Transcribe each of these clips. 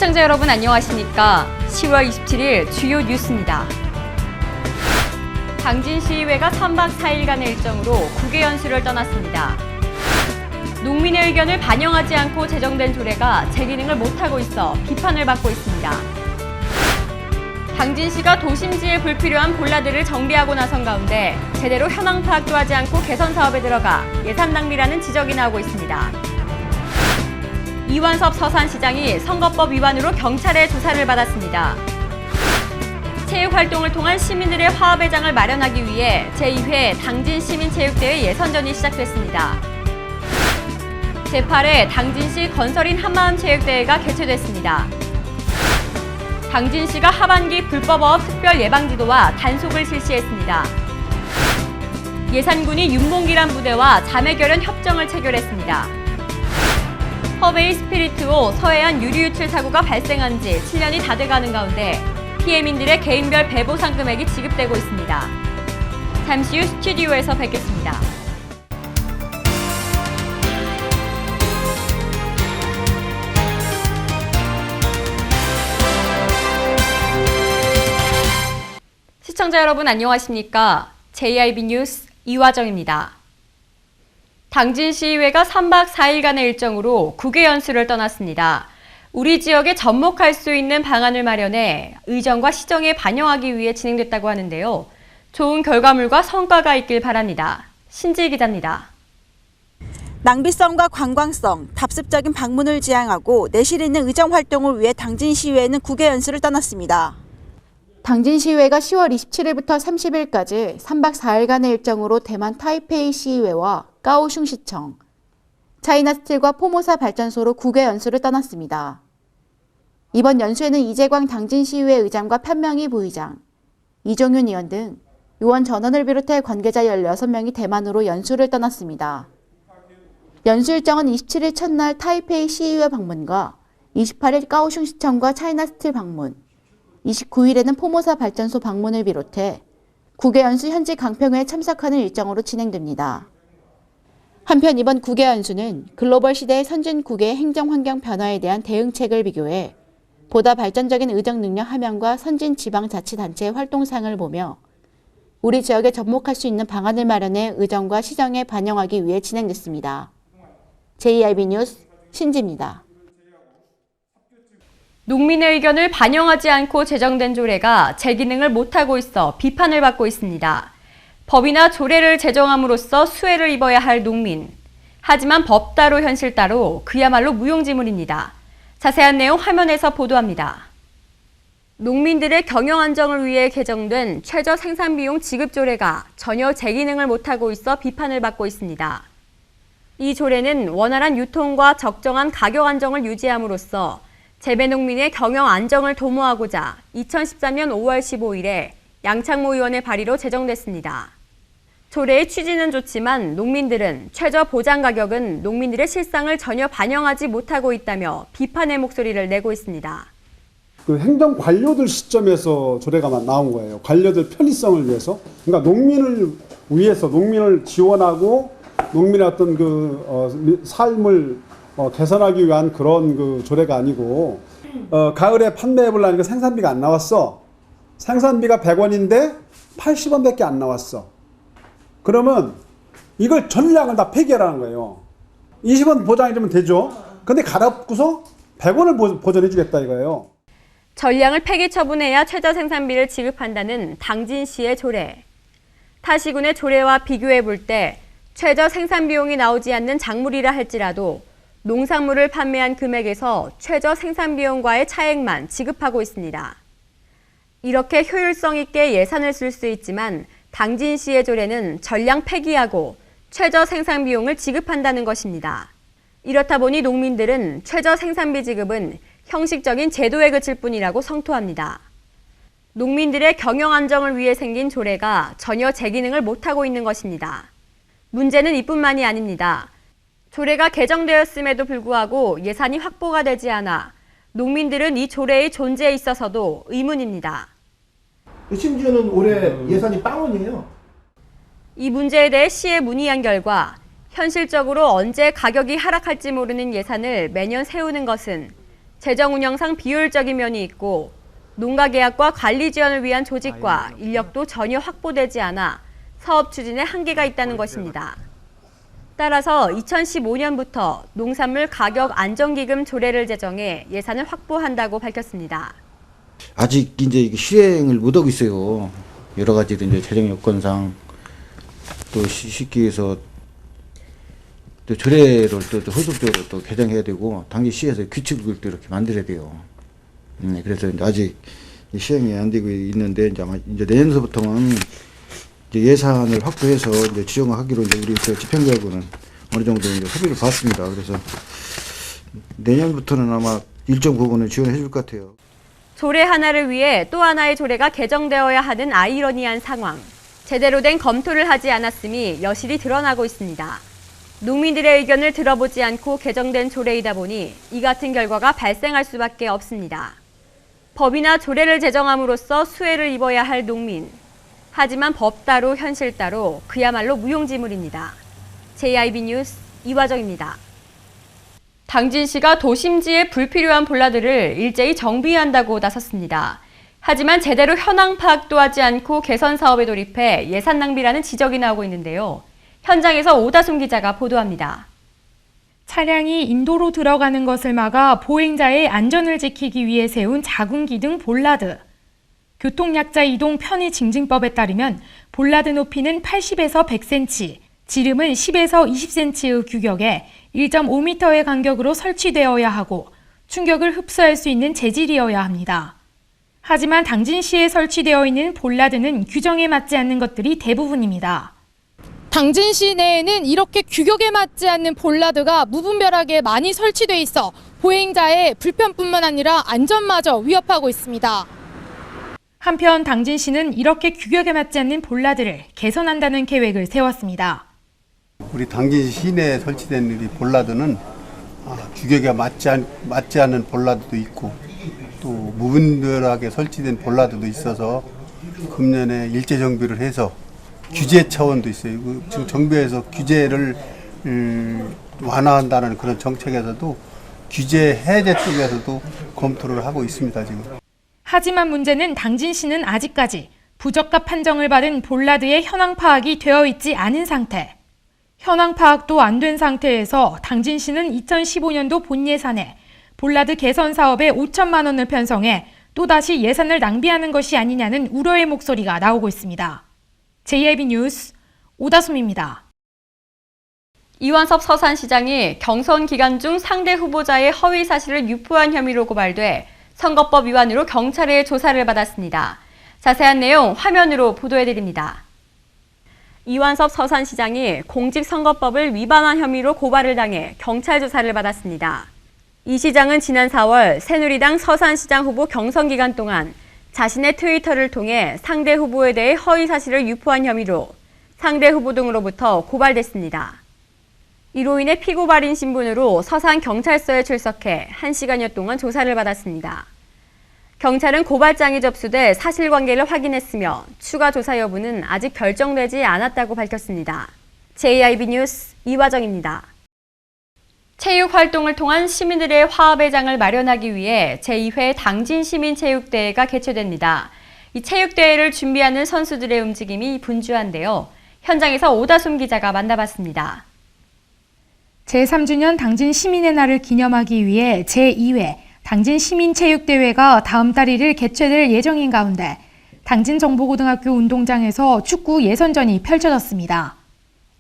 시청자 여러분 안녕하십니까? 10월 27일 주요 뉴스입니다. 당진시의회가 3박 4일간의 일정으로 국외 연수를 떠났습니다. 농민의 의견을 반영하지 않고 제정된 조례가 제 기능을 못하고 있어 비판을 받고 있습니다. 당진시가 도심지에 불필요한 볼라드를 정비하고 나선 가운데 제대로 현황 파악도 하지 않고 개선 사업에 들어가 예산 낭비라는 지적이 나오고 있습니다. 이완섭 서산시장이 선거법 위반으로 경찰의 조사를 받았습니다. 체육활동을 통한 시민들의 화합의 장을 마련하기 위해 제2회 당진시민체육대회 예선전이 시작됐습니다. 제8회 당진시 건설인 한마음체육대회가 개최됐습니다. 당진시가 하반기 불법어업 특별 예방지도와 단속을 실시했습니다. 예산군이 윤봉기란 부대와 자매결연 협정을 체결했습니다. 허베이 스피리트호 서해안 유류유출 사고가 발생한 지 7년이 다 돼가는 가운데 피해민들의 개인별 배보상 금액이 지급되고 있습니다. 잠시 후 스튜디오에서 뵙겠습니다. 시청자 여러분 안녕하십니까? JIB 뉴스 이화정입니다. 당진시의회가 3박 4일간의 일정으로 국외 연수를 떠났습니다. 우리 지역에 접목할 수 있는 방안을 마련해 의정과 시정에 반영하기 위해 진행됐다고 하는데요. 좋은 결과물과 성과가 있길 바랍니다. 신지 기자입니다. 낭비성과 관광성, 답습적인 방문을 지향하고 내실 있는 의정 활동을 위해 당진시의회는 국외 연수를 떠났습니다. 당진시의회가 10월 27일부터 30일까지 3박 4일간의 일정으로 대만 타이페이 시의회와 까오슝시청, 차이나스틸과 포모사 발전소로 국외 연수를 떠났습니다. 이번 연수에는 이재광 당진시의회 의장과 편명희 부의장, 이종윤 의원 등 의원 전원을 비롯해 관계자 16명이 대만으로 연수를 떠났습니다. 연수 일정은 27일 첫날 타이페이 시의회 방문과 28일 까오슝시청과 차이나스틸 방문, 29일에는 포모사 발전소 방문을 비롯해 국외 연수 현지 강평회에 참석하는 일정으로 진행됩니다. 한편 이번 국외 연수는 글로벌 시대의 선진국의 행정환경 변화에 대한 대응책을 비교해 보다 발전적인 의정 능력 함양과 선진 지방자치단체의 활동상을 보며 우리 지역에 접목할 수 있는 방안을 마련해 의정과 시정에 반영하기 위해 진행됐습니다. JIB 뉴스 신지입니다. 농민의 의견을 반영하지 않고 제정된 조례가 제 기능을 못하고 있어 비판을 받고 있습니다. 법이나 조례를 제정함으로써 수혜를 입어야 할 농민. 하지만 법 따로 현실 따로 그야말로 무용지물입니다. 자세한 내용 화면에서 보도합니다. 농민들의 경영 안정을 위해 개정된 최저 생산비용 지급 조례가 전혀 제 기능을 못하고 있어 비판을 받고 있습니다. 이 조례는 원활한 유통과 적정한 가격 안정을 유지함으로써 재배농민의 경영 안정을 도모하고자 2013년 5월 15일에 양창모 의원의 발의로 제정됐습니다. 조례의 취지는 좋지만 농민들은 최저 보장 가격은 농민들의 실상을 전혀 반영하지 못하고 있다며 비판의 목소리를 내고 있습니다. 그 행정 관료들 시점에서 조례가 나온 거예요. 관료들 편의성을 위해서. 그러니까 농민을 위해서 농민을 지원하고 농민의 어떤 삶을 개선하기 위한 그런 그 조례가 아니고 가을에 판매해 보려니까 생산비가 안 나왔어. 생산비가 100원인데 80원밖에 안 나왔어. 그러면 이걸 전량을 다 폐기하라는 거예요. 20원 보장해주면 되죠. 근데 갈아엎고서 100원을 보전해 주겠다 이거예요. 전량을 폐기 처분해야 최저 생산비를 지급한다는 당진시의 조례. 타 시군의 조례와 비교해 볼 때 최저 생산비용이 나오지 않는 작물이라 할지라도 농산물을 판매한 금액에서 최저 생산비용과의 차액만 지급하고 있습니다. 이렇게 효율성 있게 예산을 쓸 수 있지만 당진시의 조례는 전량 폐기하고 최저 생산비용을 지급한다는 것입니다. 이렇다 보니 농민들은 최저 생산비 지급은 형식적인 제도에 그칠 뿐이라고 성토합니다. 농민들의 경영 안정을 위해 생긴 조례가 전혀 제 기능을 못하고 있는 것입니다. 문제는 이뿐만이 아닙니다. 조례가 개정되었음에도 불구하고 예산이 확보가 되지 않아 농민들은 이 조례의 존재에 있어서도 의문입니다. 심지어는 올해 예산이 빵원이에요. 이 문제에 대해 시에 문의한 결과 현실적으로 언제 가격이 하락할지 모르는 예산을 매년 세우는 것은 재정 운영상 비효율적인 면이 있고 농가 계약과 관리 지원을 위한 조직과 인력도 전혀 확보되지 않아 사업 추진에 한계가 있다는 것입니다. 따라서 2015년부터 농산물 가격 안정기금 조례를 제정해 예산을 확보한다고 밝혔습니다. 아직 이제 실행을 못하고 있어요. 여러 가지 이제 재정 여건상 또 쉽게 해서 또 조례를 또 후속적으로 또 개정해야 되고 당시시에서 규칙을 또 이렇게 만들어야 돼요. 그래서 이제 아직 시행이 안 되고 있는데 이제 아마 이제 내년서부터는 이제 예산을 확보해서 이제 지정하기로 이제 우리 집행부하고는 어느 정도 이제 협의를 봤습니다. 그래서 내년부터는 아마 일정 부분을 지원해 줄 것 같아요. 조례 하나를 위해 또 하나의 조례가 개정되어야 하는 아이러니한 상황. 제대로 된 검토를 하지 않았음이 여실히 드러나고 있습니다. 농민들의 의견을 들어보지 않고 개정된 조례이다 보니 이 같은 결과가 발생할 수밖에 없습니다. 법이나 조례를 제정함으로써 수혜를 입어야 할 농민. 하지만 법 따로 현실 따로 그야말로 무용지물입니다. JIB 뉴스 이화정입니다. 당진시가 도심지에 불필요한 볼라드를 일제히 정비한다고 나섰습니다. 하지만 제대로 현황 파악도 하지 않고 개선 사업에 돌입해 예산 낭비라는 지적이 나오고 있는데요. 현장에서 오다솜 기자가 보도합니다. 차량이 인도로 들어가는 것을 막아 보행자의 안전을 지키기 위해 세운 자궁기등 볼라드. 교통약자 이동 편의 징징법에 따르면 볼라드 높이는 80에서 100cm, 지름은 10에서 20cm의 규격에 1.5m의 간격으로 설치되어야 하고 충격을 흡수할 수 있는 재질이어야 합니다. 하지만 당진시에 설치되어 있는 볼라드는 규정에 맞지 않는 것들이 대부분입니다. 당진시 내에는 이렇게 규격에 맞지 않는 볼라드가 무분별하게 많이 설치돼 있어 보행자의 불편뿐만 아니라 안전마저 위협하고 있습니다. 한편 당진시는 이렇게 규격에 맞지 않는 볼라드를 개선한다는 계획을 세웠습니다. 우리 당진 시내에 설치된 이 볼라드는 규격에 맞지 않는 볼라드도 있고 또 무분별하게 설치된 볼라드도 있어서 금년에 일제 정비를 해서 규제 차원도 있어요. 지금 정부에서 규제를 완화한다는 그런 정책에서도 규제 해제 쪽에서도 검토를 하고 있습니다, 지금. 하지만 문제는 당진시는 아직까지 부적합 판정을 받은 볼라드의 현황 파악이 되어 있지 않은 상태. 현황 파악도 안 된 상태에서 당진시는 2015년도 본 예산에 볼라드 개선 사업에 5천만 원을 편성해 또다시 예산을 낭비하는 것이 아니냐는 우려의 목소리가 나오고 있습니다. JIB 뉴스 오다솜입니다. 이완섭 서산시장이 경선 기간 중 상대 후보자의 허위 사실을 유포한 혐의로 고발돼 선거법 위반으로 경찰의 조사를 받았습니다. 자세한 내용 화면으로 보도해드립니다. 이완섭 서산시장이 공직선거법을 위반한 혐의로 고발을 당해 경찰 조사를 받았습니다. 이 시장은 지난 4월 새누리당 서산시장 후보 경선 기간 동안 자신의 트위터를 통해 상대 후보에 대해 허위 사실을 유포한 혐의로 상대 후보 등으로부터 고발됐습니다. 이로 인해 피고발인 신분으로 서산경찰서에 출석해 1시간여 동안 조사를 받았습니다. 경찰은 고발장이 접수돼 사실관계를 확인했으며 추가 조사 여부는 아직 결정되지 않았다고 밝혔습니다. JIB 뉴스 이화정입니다. 체육 활동을 통한 시민들의 화합의 장을 마련하기 위해 제2회 당진시민체육대회가 개최됩니다. 이 체육대회를 준비하는 선수들의 움직임이 분주한데요. 현장에서 오다솜 기자가 만나봤습니다. 제3주년 당진 시민의 날을 기념하기 위해 제2회 당진 시민체육대회가 다음 달 1일 개최될 예정인 가운데 당진정보고등학교 운동장에서 축구 예선전이 펼쳐졌습니다.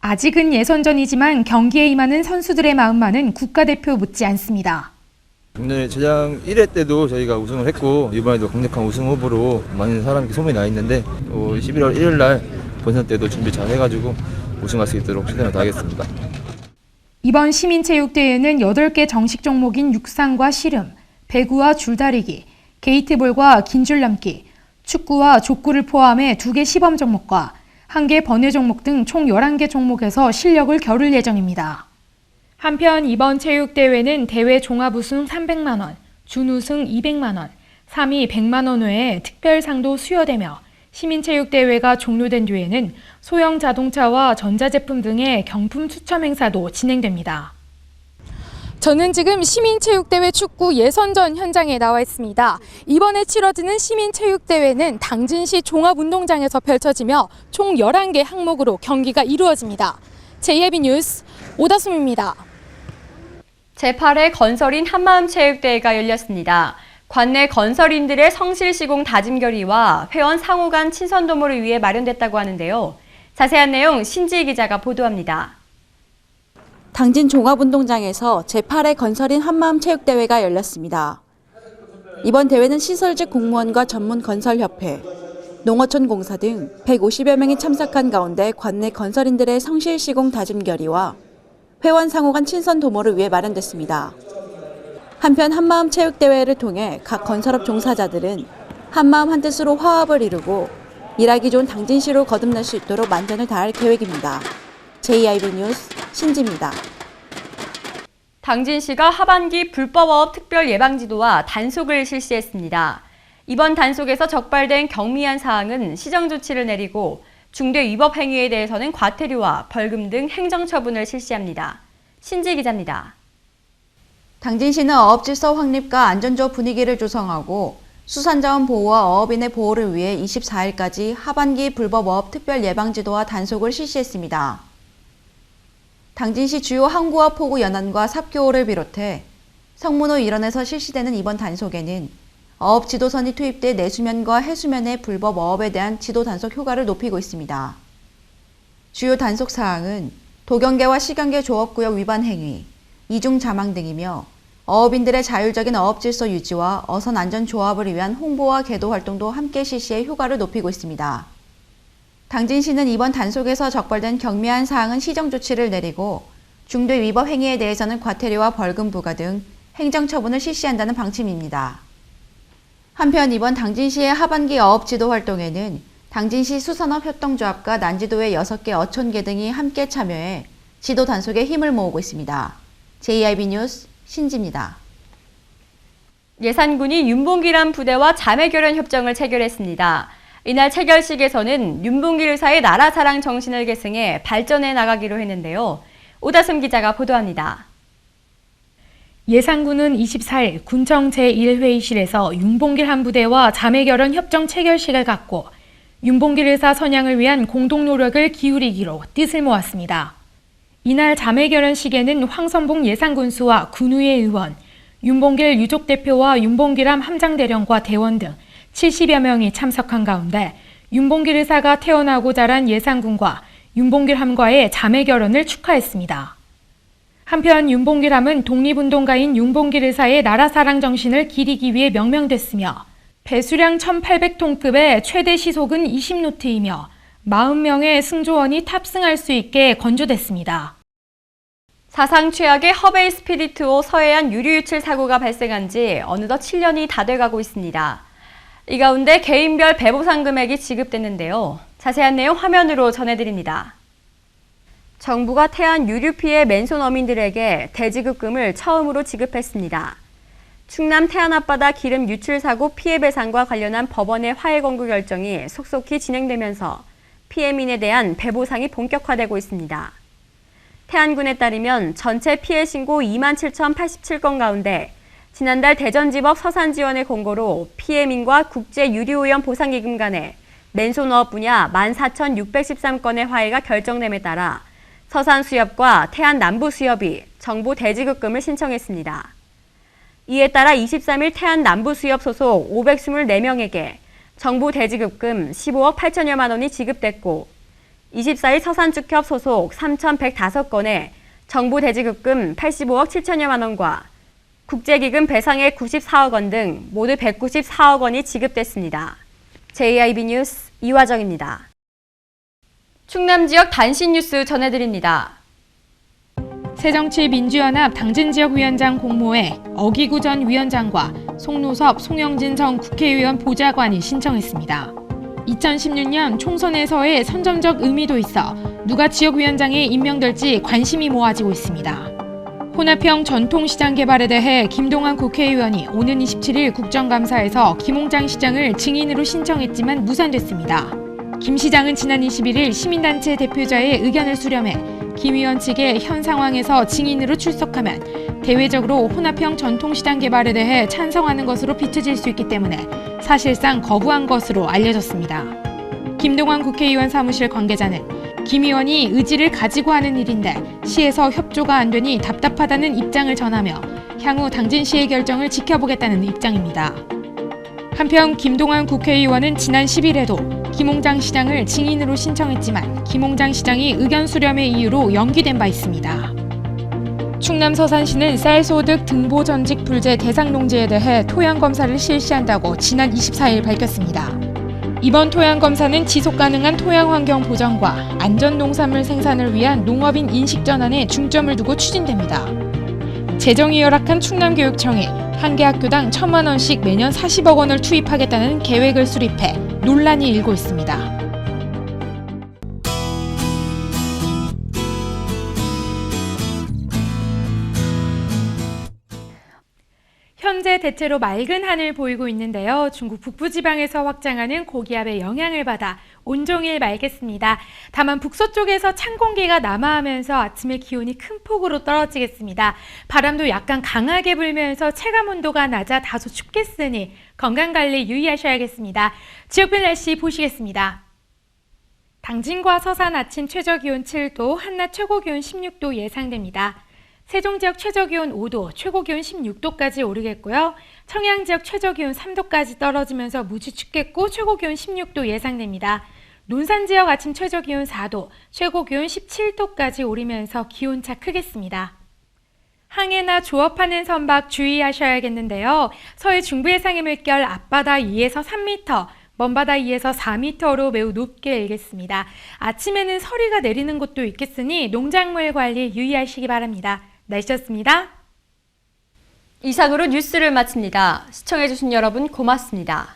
아직은 예선전이지만 경기에 임하는 선수들의 마음만은 국가대표 못지 않습니다. 작년에 제장 1회 때도 저희가 우승을 했고 이번에도 강력한 우승 후보로 많은 사람이 소문이 나 있는데 11월 1일 날 본선 때도 준비 잘 해가지고 우승할 수 있도록 최선을 다하겠습니다. 이번 시민체육대회는 8개 정식 종목인 육상과 씨름, 배구와 줄다리기, 게이트볼과 긴줄넘기, 축구와 족구를 포함해 2개 시범 종목과 1개 번외 종목 등 총 11개 종목에서 실력을 겨룰 예정입니다. 한편 이번 체육대회는 대회 종합우승 300만 원, 준우승 200만 원, 3위 100만 원 외에 특별상도 수여되며 시민체육대회가 종료된 뒤에는 소형 자동차와 전자제품 등의 경품 추첨 행사도 진행됩니다. 저는 지금 시민체육대회 축구 예선전 현장에 나와 있습니다. 이번에 치러지는 시민체육대회는 당진시 종합운동장에서 펼쳐지며 총 11개 항목으로 경기가 이루어집니다. JYB 뉴스 오다솜입니다. 제8회 건설인 한마음체육대회가 열렸습니다. 관내 건설인들의 성실시공 다짐결의와 회원 상호 간 친선도모를 위해 마련됐다고 하는데요. 자세한 내용 신지희 기자가 보도합니다. 당진 종합운동장에서 제8회 건설인 한마음체육대회가 열렸습니다. 이번 대회는 시설직 공무원과 전문건설협회, 농어촌공사 등 150여 명이 참석한 가운데 관내 건설인들의 성실시공 다짐결의와 회원 상호 간 친선 도모를 위해 마련됐습니다. 한편 한마음체육대회를 통해 각 건설업 종사자들은 한마음 한뜻으로 화합을 이루고 일하기 좋은 당진시로 거듭날 수 있도록 만전을 다할 계획입니다. JYB 뉴스 신지입니다. 당진시가 하반기 불법어업 특별 예방지도와 단속을 실시했습니다. 이번 단속에서 적발된 경미한 사항은 시정조치를 내리고 중대 위법 행위에 대해서는 과태료와 벌금 등 행정처분을 실시합니다. 신지 기자입니다. 당진시는 어업질서 확립과 안전조 분위기를 조성하고 수산자원 보호와 어업인의 보호를 위해 24일까지 하반기 불법어업 특별 예방지도와 단속을 실시했습니다. 당진시 주요 항구와 포구 연안과 삽교호를 비롯해 성문호 일원에서 실시되는 이번 단속에는 어업 지도선이 투입돼 내수면과 해수면의 불법 어업에 대한 지도 단속 효과를 높이고 있습니다. 주요 단속 사항은 도경계와 시경계 조업구역 위반 행위, 이중 자망 등이며 어업인들의 자율적인 어업 질서 유지와 어선 안전 조합을 위한 홍보와 계도 활동도 함께 실시해 효과를 높이고 있습니다. 당진시는 이번 단속에서 적발된 경미한 사항은 시정 조치를 내리고 중대 위법 행위에 대해서는 과태료와 벌금 부과 등 행정처분을 실시한다는 방침입니다. 한편 이번 당진시의 하반기 어업지도 활동에는 당진시 수산업 협동조합과 난지도의 6개 어촌계 등이 함께 참여해 지도 단속에 힘을 모으고 있습니다. JYB 뉴스 신지입니다. 예산군이 윤봉길 부대와 자매결연 협정을 체결했습니다. 이날 체결식에서는 윤봉길 의사의 나라사랑 정신을 계승해 발전해 나가기로 했는데요. 오다솜 기자가 보도합니다. 예산군은 24일 군청 제1회의실에서 윤봉길 한부대와 자매결연 협정 체결식을 갖고 윤봉길 의사 선양을 위한 공동 노력을 기울이기로 뜻을 모았습니다. 이날 자매결연식에는 황선봉 예산군수와 군의회 의원, 윤봉길 유족대표와 윤봉길함 함장대령과 대원 등 70여 명이 참석한 가운데 윤봉길 의사가 태어나고 자란 예산군과 윤봉길함과의 자매결연을 축하했습니다. 한편 윤봉길함은 독립운동가인 윤봉길 의사의 나라사랑 정신을 기리기 위해 명명됐으며 배수량 1,800톤급의 최대 시속은 20노트이며 40명의 승조원이 탑승할 수 있게 건조됐습니다. 사상 최악의 허베이 스피리트호 서해안 유류유출 사고가 발생한 지 어느덧 7년이 다 돼가고 있습니다. 이 가운데 개인별 배보상 금액이 지급됐는데요. 자세한 내용 화면으로 전해드립니다. 정부가 태안 유류 피해 맨손 어민들에게 대지급금을 처음으로 지급했습니다. 충남 태안 앞바다 기름 유출 사고 피해 배상과 관련한 법원의 화해 권고 결정이 속속히 진행되면서 피해민에 대한 배보상이 본격화되고 있습니다. 태안군에 따르면 전체 피해 신고 27,087건 가운데 지난달 대전지법 서산지원의 공고로 피해민과 국제유류오염 보상기금 간에 맨손어업 분야 14,613건의 화해가 결정됨에 따라 서산수협과 태안남부수협이 정부 대지급금을 신청했습니다. 이에 따라 23일 태안남부수협 소속 524명에게 정부 대지급금 15억 8천여만 원이 지급됐고 24일 서산축협 소속 3,105건에 정부 대지급금 85억 7천여만 원과 국제기금 배상액 94억 원 등 모두 194억 원이 지급됐습니다. JYB 뉴스 이화정입니다. 충남 지역 단신 뉴스 전해드립니다. 새정치민주연합 당진지역위원장 공모에 어기구 전 위원장과 송노섭, 송영진 전 국회의원 보좌관이 신청했습니다. 2016년 총선에서의 선점적 의미도 있어 누가 지역위원장에 임명될지 관심이 모아지고 있습니다. 혼합형 전통시장 개발에 대해 김동완 국회의원이 오는 27일 국정감사에서 김홍장 시장을 증인으로 신청했지만 무산됐습니다. 김 시장은 지난 21일 시민단체 대표자의 의견을 수렴해 김 의원 측의 현 상황에서 증인으로 출석하면 대외적으로 혼합형 전통시장 개발에 대해 찬성하는 것으로 비춰질 수 있기 때문에 사실상 거부한 것으로 알려졌습니다. 김동완 국회의원 사무실 관계자는 김 의원이 의지를 가지고 하는 일인데 시에서 협조가 안 되니 답답하다는 입장을 전하며 향후 당진시의 결정을 지켜보겠다는 입장입니다. 한편 김동완 국회의원은 지난 10일에도 김홍장 시장을 증인으로 신청했지만 김홍장 시장이 의견 수렴의 이유로 연기된 바 있습니다. 충남 서산시는 쌀소득 등보 전직 불재 대상 농지에 대해 토양 검사를 실시한다고 지난 24일 밝혔습니다. 이번 토양 검사는 지속 가능한 토양 환경 보전과 안전 농산물 생산을 위한 농업인 인식 전환에 중점을 두고 추진됩니다. 재정이 열악한 충남교육청이 한 개 학교당 1,000만 원씩 매년 40억 원을 투입하겠다는 계획을 수립해 논란이 일고 있습니다. 현재 대체로 맑은 하늘 보이고 있는데요. 중국 북부지방에서 확장하는 고기압의 영향을 받아 온종일 맑겠습니다. 다만 북서쪽에서 찬 공기가 남하하면서 아침에 기온이 큰 폭으로 떨어지겠습니다. 바람도 약간 강하게 불면서 체감온도가 낮아 다소 춥겠으니 건강관리 유의하셔야겠습니다. 지역별 날씨 보시겠습니다. 당진과 서산 아침 최저기온 7도, 한낮 최고기온 16도 예상됩니다. 세종 지역 최저기온 5도, 최고기온 16도까지 오르겠고요. 청양 지역 최저기온 3도까지 떨어지면서 무지 춥겠고 최고기온 16도 예상됩니다. 논산 지역 아침 최저기온 4도, 최고기온 17도까지 오르면서 기온차 크겠습니다. 항해나 조업하는 선박 주의하셔야겠는데요. 서해 중부 해상의 물결 앞바다 2에서 3m, 먼바다 2에서 4m로 매우 높게 일겠습니다. 아침에는 서리가 내리는 곳도 있겠으니 농작물 관리 유의하시기 바랍니다. 날씨였습니다. 이상으로 뉴스를 마칩니다. 시청해주신 여러분 고맙습니다.